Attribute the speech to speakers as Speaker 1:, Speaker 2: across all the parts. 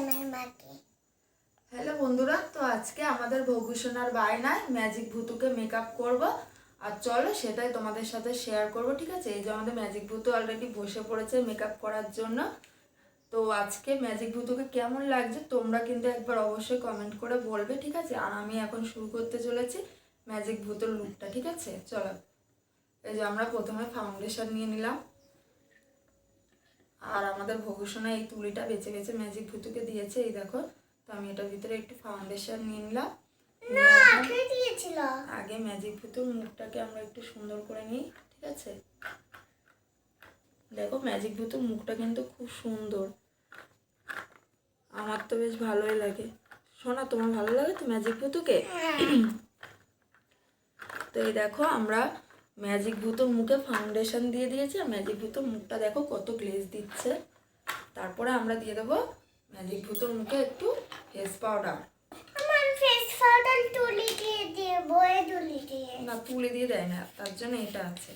Speaker 1: আমার মাকে।
Speaker 2: হ্যালো বন্ধুরা, তো আজকে আমাদের ভূষণার বায়নায় ম্যাজিক ভূতুকে মেকআপ করব আর চলো সেটাই তোমাদের সাথে শেয়ার করব। ঠিক আছে, এই যে আমাদের ম্যাজিক ভূতু অলরেডি বসে পড়েছে মেকআপ করার জন্য। তো আজকে ম্যাজিক ভূতুকে কেমন লাগছে তোমরা কিন্তু একবার অবশ্যই কমেন্ট করে বলবে। ঠিক আছে, আর আমি এখন শুরু করতে চলেছি ম্যাজিক ভূতুর লুকটা। ঠিক আছে, চলো। এই যে আমরা প্রথমে ফাউন্ডেশন নিয়ে নিলাম, আর আমাদের ভূষণা এই তুলিটা বেছে বেছে ম্যাজিক ভূতুকে দিয়েছে, এই দেখো। তো আমি এটার ভিতরে একটু ফাউন্ডেশন নিয়ে নিলাম। আগে ম্যাজিক ভূতুর মুখটাকে আমরা একটু সুন্দর করে নিই। ঠিক আছে, দেখো ম্যাজিক ভূতুর মুখটা কিন্তু খুব সুন্দর, আমার তো বেশ ভালোই লাগে। শোনা, তোমার ভালো লাগে তো ম্যাজিক ভূতুকে? তো এই দেখো আমরা ম্যাজিক ভূতুর মুখে ফাউন্ডেশন দিয়ে দিয়েছি, আর ম্যাজিক ভূতুর মুখটা দেখো কত গ্লেজ দিচ্ছে। তারপরে আমরা দিয়ে দেবো ম্যাজিক ভূতুর মুখে একটু ফেস পাউডার।
Speaker 1: আমার ফেস পাউডার তুলি দিয়ে দেবো, তুলি দিয়ে
Speaker 2: না, তুলি দিয়ে দেয় না, তার জন্য এটা আছে।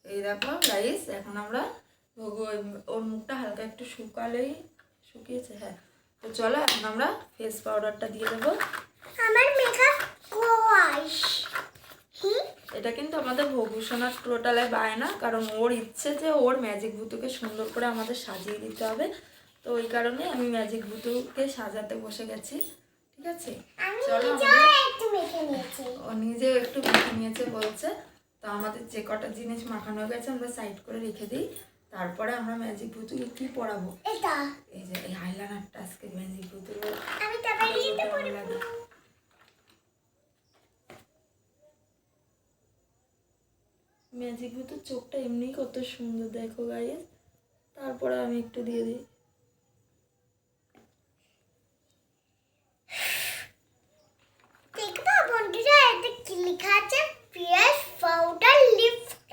Speaker 2: এই দেখো গাইস, এখন আমরা ওর মুখটা হালকা একটু শুকিয়েছে। হ্যাঁ, তো চলো এখন আমরা ফেস পাউডারটা দিয়ে দেবো।
Speaker 1: আমার মেকআপ ওয়াশ।
Speaker 2: এটা কিন্তু আমাদের ভূষণার টোটালে বায়না, কারণ ওর ইচ্ছে যে ওর ম্যাজিক ভূতুকে সুন্দর করে আমাদের সাজিয়ে দিতে হবে। তো ওই কারণে আমি ম্যাজিক ভূতুকে সাজাতে বসে গেছি। ঠিক আছে, চলো। ও নিজেও একটু মেখে নিয়েছে বলছে। তো আমাদের যে কটা জিনিস মাখানো হয়ে গেছে আমরা সাইড করে রেখে দিই। তারপরে আমরা ম্যাজিক ভূতুকে কি পরাবো?
Speaker 1: এটা
Speaker 2: এই যে এই আইলাইনারটা আজকে ম্যাজিক ভূতুর
Speaker 1: আমি তারপরে এটা পরবো।
Speaker 2: ম্যাজিক ভূতুর চোখটা এমনি কত সুন্দর দেখো গাইস। তারপরে আমি একটু দিয়ে দিই।
Speaker 1: দেখবা বন্ধুরা, এটা কি লেখা আছে? Face powder lipstick.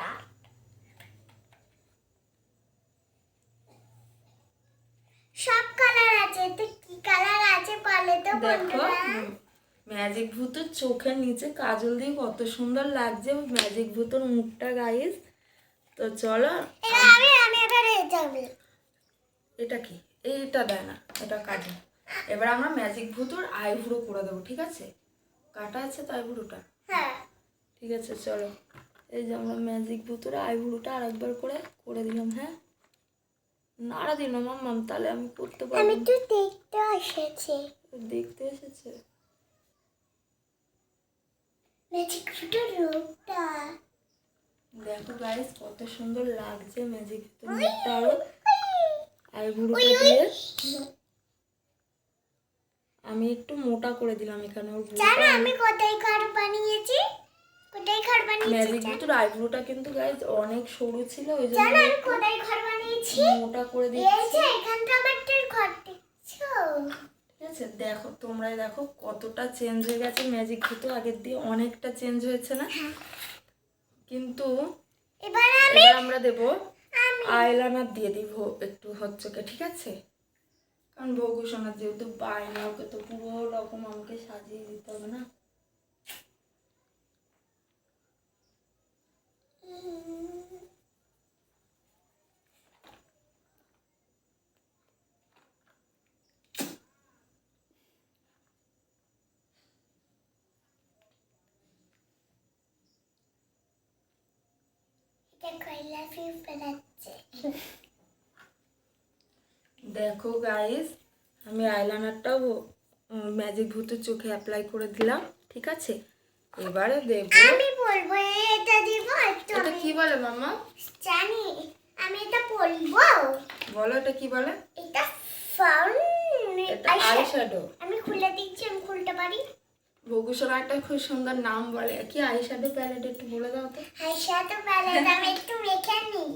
Speaker 1: সব কালার আছে, এটা কি কালার আছে বলে তো বন্ধুরা?
Speaker 2: ম্যাজিক ভূতুর চোখের নিচে কাজল দিয়ে কত সুন্দর লাগছে ম্যাজিক ভূতুর মুখটা গাইস। তো চলো,
Speaker 1: আমি এবার
Speaker 2: এটা কি? এইটা দেয় না, এটা কাজল। এবার আমরা ম্যাজিক ভূতুর আইব্রো করে দেবো। ঠিক আছে, কাটা আছে তো আইব্রোটা।
Speaker 1: হ্যাঁ,
Speaker 2: ঠিক আছে, চলো। এই যে আমরা ম্যাজিক ভূতুর আইব্রোটা আরেকবার করে দিলাম। হ্যাঁ, নাড়া দিন মাম্মাম, তাহলে আমি করতে পারবো।
Speaker 1: আমি তো দেখতে এসেছি।
Speaker 2: দেখতে এসেছে
Speaker 1: ম্যাজিক ফুটের রূপটা
Speaker 2: দেখো গাইস, কত সুন্দর লাগছে ম্যাজিক ভূতুর মুখটা আরো আইব্রোটা দিয়ে। আমি একটু মোটা করে দিলাম এখানে ওর
Speaker 1: জানো আমি কোথায় ঘর বানিয়েছি?
Speaker 2: ম্যাজিক ভূতুর আইব্রোটা কিন্তু গাইস অনেক সরু ছিল, ওই জন্য
Speaker 1: জানো আমি কোথায় ঘর বানিয়েছি?
Speaker 2: মোটা করে
Speaker 1: এই
Speaker 2: দিয়েছি।
Speaker 1: যে এখানটা আমার ঘর দেখছো?
Speaker 2: ঠিক আছে, দেখো তোমরাই দেখো কতটা চেঞ্জ হয়ে গেছে ম্যাজিক ভূতু, আগের দিয়ে অনেকটা চেঞ্জ হয়েছে না? কিন্তু
Speaker 1: এবার
Speaker 2: আমরা দেবো আইলাইনার দিয়ে দিব একটু হচ্ছে। ঠিক আছে, কারণ ভূষণার যেহেতু বায়না, ওকে তো পুরো রকম আমাকে সাজিয়ে দিতে হবে না? দেখো গাইস, আমি আইলাইনারটাও ম্যাজিক ভূতের চোখে অ্যাপ্লাই করে দিলাম। ঠিক আছে, এবারে দেব।
Speaker 1: আমি বলবো এটা দিব।
Speaker 2: এটা কি বলে মাম্মা?
Speaker 1: জানি, আমি এটা বলবো।
Speaker 2: বলো এটা কি বলে?
Speaker 1: এটা
Speaker 2: আইশ্যাডো।
Speaker 1: আমি খুলে দিচ্ছি, আমি খুলতে পারি।
Speaker 2: ভূষণ একটা খুব সুন্দর নাম বলে, কি আইশ্যাডো প্যালেট একটু বলে দাও তো।
Speaker 1: আইশ্যাডো প্যালেট আমি একটু মেখে নিই।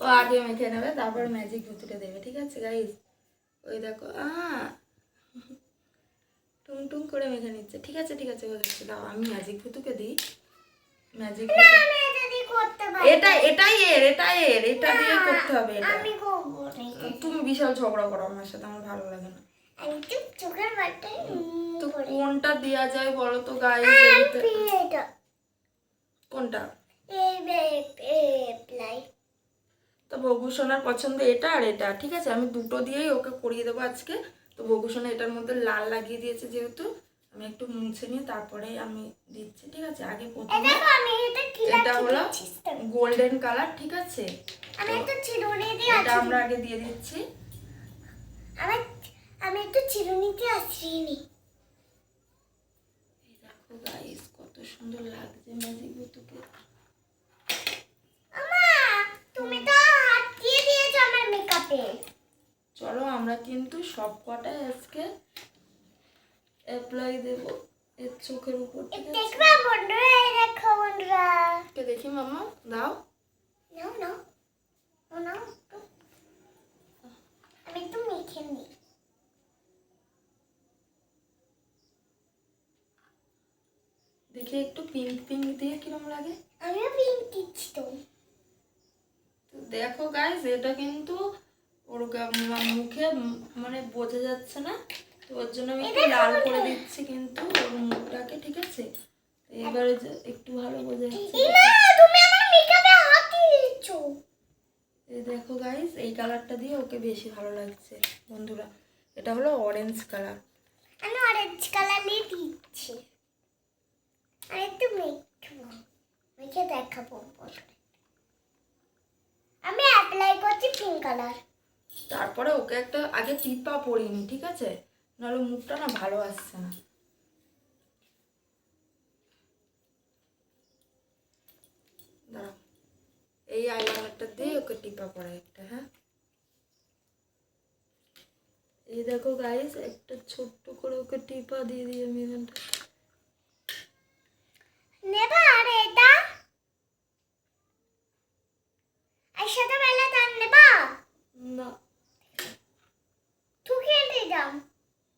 Speaker 2: ও আগে মেখে নেবে, তারপর ম্যাজিক ভূতুকে দেবে। ঠিক আছে গাইস, ওই দেখো টুং টুং করে মেখে নিচ্ছে। ঠিক আছে ঠিক আছে, হচ্ছে দাও আমি ম্যাজিক ভূতুকে দিই। ম্যাজিক
Speaker 1: না আমি এটা দিয়ে করতে পারি।
Speaker 2: এটা দিয়ে করতে হবে।
Speaker 1: আমি করব না।
Speaker 2: তুমি বিশাল ঝগড়া করো আমার সাথে, আমার ভালো লাগে না।
Speaker 1: আমি তো চোখের বাটে
Speaker 2: তো কোনটা দেয়া যায় বলো তো গাইস? কোনটা?
Speaker 1: এই অ্যাপ্লাই।
Speaker 2: তো ভগুসোনার পছন্দ এটা আর এটা, ঠিক আছে? আমি দুটো দিয়েই ওকে করিয়ে দেবো আজকে। তো ভগুসোনা এটার মধ্যে লাল লাগিয়ে দিয়েছে যেহেতু, আমি একটু মুছে নিয়ে তারপরে আমি দিচ্ছি, ঠিক আছে? আগে প্রথমে
Speaker 1: দেখো আমি এটা কি
Speaker 2: এটা হলো
Speaker 1: লাগছে
Speaker 2: গোল্ডেন কালার, ঠিক আছে?
Speaker 1: আমি একটু চিরুনি দিয়ে
Speaker 2: এটা
Speaker 1: আছি
Speaker 2: আমরা আগে দিয়ে দিচ্ছি।
Speaker 1: আমি একটু চিরুনি দিয়ে আছিনি।
Speaker 2: এই দেখো গাইস কত সুন্দর লাগছে ম্যাজিক বুতুকে।
Speaker 1: আমা তুমি তো হাত দিয়ে দিয়েছো আমার মেকআপে।
Speaker 2: চলো আমরা কিন্তু সব কটাই আজকে অ্যাপ্লাই দেব এর চোখের উপর, ঠিক আছে?
Speaker 1: দেখবা বন্ধুরা, এই দেখো বন্ধুরা।
Speaker 2: কে দেখি মামা, দাও।
Speaker 1: নাও নাও নাও একটু। আমি একটু মেখে নিই।
Speaker 2: দেখি একটু পিঙ্ক পিঙ্ক দিয়ে কিরম লাগে।
Speaker 1: আমিও পিঙ্ক দিচ্ছি তো।
Speaker 2: তো দেখো গাইস, এটা কিন্তু ওর মুখে মানে বোঝা যাচ্ছে না, তো ওর জন্য আমি একটু লাল করে দিচ্ছি কিন্তু ওর মুখটাকে, ঠিক আছে? এবারে যে একটু ভালো বোঝা যাচ্ছে।
Speaker 1: ইমা তুমি আমার মেকআপে হাত দিয়ে দিচ্ছো।
Speaker 2: এই দেখো গাইস, এই কালারটা দিয়ে ওকে বেশি ভালো লাগছে বন্ধুরা। এটা হলো অরেঞ্জ কালার।
Speaker 1: আমি অরেঞ্জ কালার নিয়ে দিচ্ছি। আর একটু মেখে দেখাবো। আমি অ্যাপ্লাই করছি পিঙ্ক কালার।
Speaker 2: তারপরে ওকে একটা আগে টিপা পরিনি, ঠিক আছে? নাহলে মুখটা না ভালো আসছে না। দাঁড়াও, এই আইলাইনারটা দিয়ে ওকে টিপা পরে একটা, হ্যাঁ? এই দেখো গাইস, একটা ছোট্ট করে ওকে টিপা দিয়ে দিই আমি এখানটা।
Speaker 1: নেবা আর এটা একসাথে বেলা তার নেবা।
Speaker 2: না।
Speaker 1: ঠুকিয়ে দিয়ে দাও।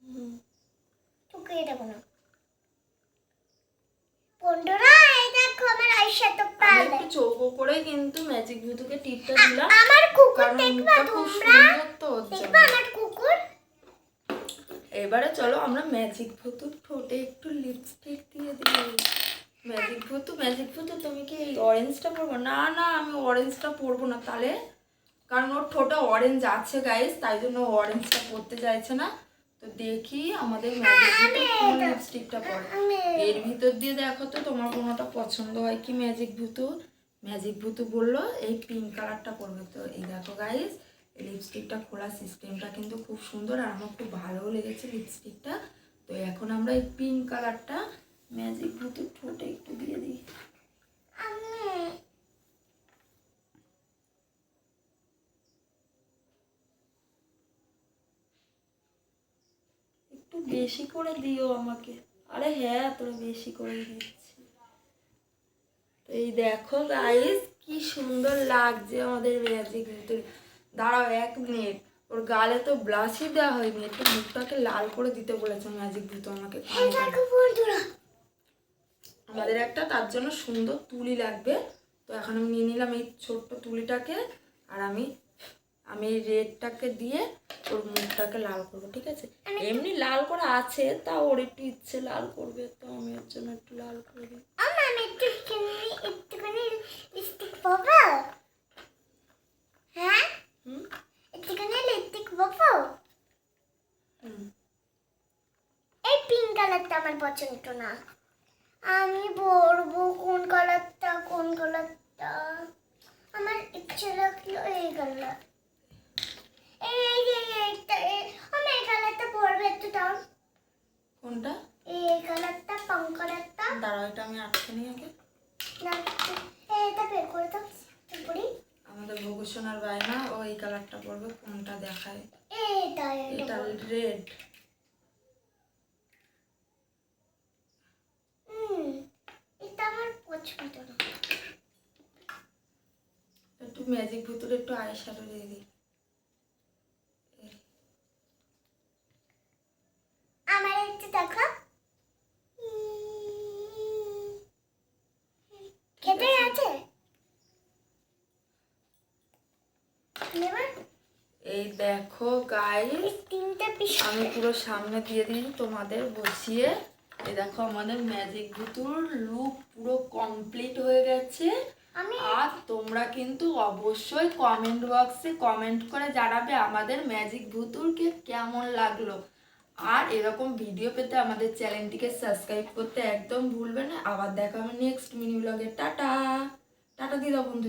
Speaker 2: হুম।
Speaker 1: ঠুকিয়ে দেবো না বন্ধুরা। এই দেখো আমার আইশ্যাডো
Speaker 2: আমি
Speaker 1: প্যালেট।
Speaker 2: একটু চৌকো করে কিন্তু ম্যাজিক ভুতুকে টিপটা দিলাম,
Speaker 1: আমার কুকুর
Speaker 2: কারণ
Speaker 1: দেখবা
Speaker 2: মুখটা খুব
Speaker 1: তোমরা?
Speaker 2: সুন্দর তো ওর জন্য।
Speaker 1: দেখবা আমার কুকুর?
Speaker 2: এবারে চলো আমরা ম্যাজিক ভুতুর ঠোঁটে একটু লিপস্টিক দিয়ে দিই। ম্যাজিক ভুতু তুমি কি এই অরেঞ্জটা পরবো? না না, আমি অরেঞ্জটা পরবো না তাহলে, কারণ ওর ঠোঁটে অরেঞ্জ আছে গাইস, তাই জন্য ও অরেঞ্জটা পরতে চাইছে না। তো দেখি আমাদের ম্যাজিক ভুতু কোন লিপস্টিকটা পরে। এর ভিতর দিয়ে দেখো তো তোমার কোনোটা পছন্দ হয় কি ম্যাজিক ভুতু। ম্যাজিক ভুতু বললো এই পিঙ্ক কালারটা পরবে। তো এই দেখো গাইস, এই লিপস্টিকটা খোলা সিস্টেমটা কিন্তু খুব সুন্দর আর আমার খুব ভালোও লেগেছে লিপস্টিকটা। তো এখন আমরা এই পিঙ্ক কালারটা ম্যাজিক ভুতুর ঠোঁটে একটু দিয়ে দিই। একটু বেশি করে দিও আমাকে। আরে হ্যাঁ, তোরা বেশি করে দিচ্ছি। তো এই দেখো গাইস, কি সুন্দর লাগছে আমাদের ম্যাজিক ভুতুর। দাঁড়াও 1 মিনিট, ওর গালে তো ব্লাশই দেওয়া হয়নি, একটু মুখটাকে লাল করে দিতে বলেছে ম্যাজিক ভুতু আমাকে। আমাদের একটা তার জন্য সুন্দর তুলি লাগবে। তো এখন আমি নিয়ে নিলাম এই ছোট্ট তুলিটাকে, আর আমি এই রেডটাকে দিয়ে ওর মুখটাকে লাল করবো, ঠিক আছে? এমনি লাল করা আছে, তা ওর একটু ইচ্ছে লাল করবে, তো আমি ওর জন্য একটু লাল করে দিই।
Speaker 1: আমি একটুখানি লিপস্টিক পাবো? হ্যাঁ একটুখানি লিপস্টিক পাবো? এই পিঙ্ক কালারটা আমার পছন্দ না। আমি বলবো কোন কালারটা আমার ইচ্ছে লাগলো এই কালার। আমি এই কালারটা পরবো একটু দাও।
Speaker 2: কোনটা?
Speaker 1: এই কালারটা পিঙ্ক কালারটা।
Speaker 2: দাঁড়াও, এটা আমি আটকে নিই আগে।
Speaker 1: এটা বের করে দাও তারপরে।
Speaker 2: আমাদের ভূষণার বায়না ও এই কালারটা পরবে, কোনটা দেখায়?
Speaker 1: এটা
Speaker 2: রেড।
Speaker 1: এটা আমার পছন্দ না।
Speaker 2: একটু ম্যাজিক ভুতুরে একটু আইশ্যাডো দিয়ে দিই।
Speaker 1: আমার একটু দেখো। খেতে আছে
Speaker 2: এই দেখো গাইস, আমি পুরো সামনে দিয়ে দিই তোমাদের বসিয়ে। এই দেখো আমাদের ম্যাজিক ভুতুর লুক পুরো কমপ্লিট হয়ে গেছে।
Speaker 1: আমি
Speaker 2: আর তোমরা কিন্তু অবশ্যই কমেন্ট বক্সে কমেন্ট করে জানাবে আমাদের ম্যাজিক ভুতুরকে কেমন লাগলো। আর এরকম ভিডিও পেতে আমাদের চ্যানেলটিকে সাবস্ক্রাইব করতে একদম ভুলবে না। আবার দেখা হবে নেক্সট মিনি ব্লগে। টাটা টাটা দিদা বন্ধু।